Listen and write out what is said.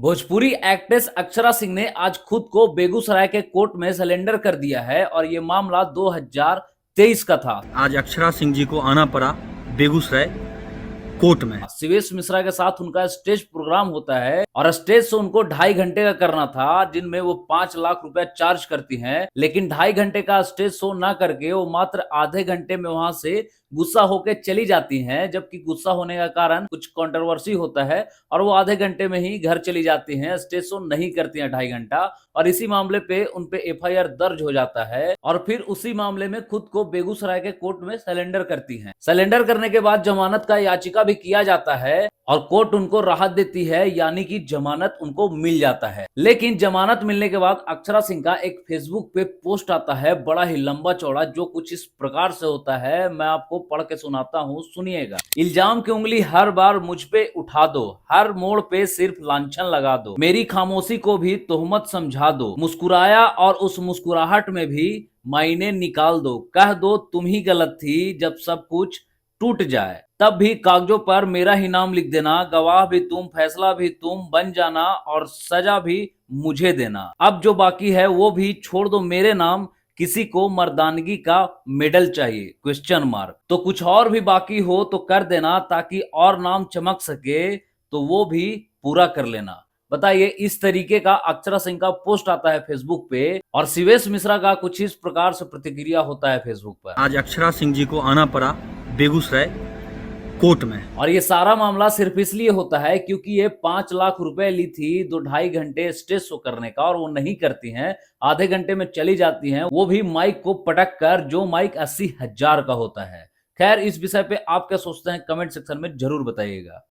Bhojpuri actress Akshara Singh ने आज खुद को बेगूसराय के कोर्ट में सरेंडर कर दिया है और ये मामला 2023 का था। आज अक्षरा सिंह जी को आना पड़ा बेगूसराय कोर्ट में। शिवेश मिश्रा के साथ उनका स्टेज प्रोग्राम होता है और स्टेज से उनको 2.5 घंटे का करना था, जिनमें वो 5 लाख रुपया चार्ज करती हैं। लेकिन 2.5 घंटे का स्टेज शो ना करके वो मात्र आधे घंटे में वहां से गुस्सा होकर चली जाती हैं, जबकि गुस्सा होने का कारण कुछ कंट्रोवर्सी होता है और वो आधे घंटे में ही घर चली जाती हैं। स्टेज शो नहीं करती हैं 2.5 घंटा और इसी मामले पे उनपे एफआईआर दर्ज हो जाता है और फिर उसी मामले में खुद को बेगूसराय के कोर्ट में सरेंडर करती हैं। सरेंडर करने के बाद जमानत का याचिका भी किया जाता है और कोर्ट उनको राहत देती है, यानी कि जमानत उनको मिल जाता है। लेकिन जमानत मिलने के बाद अक्षरा सिंह का एक फेसबुक पे पोस्ट आता है, बड़ा ही लंबा चौड़ा, जो कुछ इस प्रकार से होता है। मैं आपको पढ़ के सुनाता हूँ, सुनिएगा। इल्जाम की उंगली हर बार मुझ पे उठा दो, हर मोड़ पे सिर्फ लांछन लगा दो, मेरी खामोशी को भी तोहमत समझा दो, मुस्कुराया और उस मुस्कुराहट में भी मायने निकाल दो, कह दो तुम ही गलत थी, जब सब कुछ टूट जाए तब भी कागजों पर मेरा ही नाम लिख देना, गवाह भी तुम, फैसला भी तुम बन जाना और सजा भी मुझे देना। अब जो बाकी है वो भी छोड़ दो मेरे नाम, किसी को मर्दानगी का मेडल चाहिए क्वेश्चन मार्क। तो कुछ और भी बाकी हो तो कर देना, ताकि और नाम चमक सके तो वो भी पूरा कर लेना। बताइए, इस तरीके का अक्षरा सिंह का पोस्ट आता है फेसबुक पे और शिवेश मिश्रा का कुछ इस प्रकार से प्रतिक्रिया होता है फेसबुक पर। आज अक्षरा सिंह जी को आना पड़ा बेगूसराय कोर्ट में और ये सारा मामला सिर्फ इसलिए होता है क्योंकि ये 5 लाख रुपए ली थी 2-2.5 घंटे स्टेज शो करने का और वो नहीं करती हैं, आधे घंटे में चली जाती हैं, वो भी माइक को पटक कर, जो माइक 80,000 का होता है। खैर, इस विषय पे आप क्या सोचते हैं कमेंट सेक्शन में जरूर बताइएगा।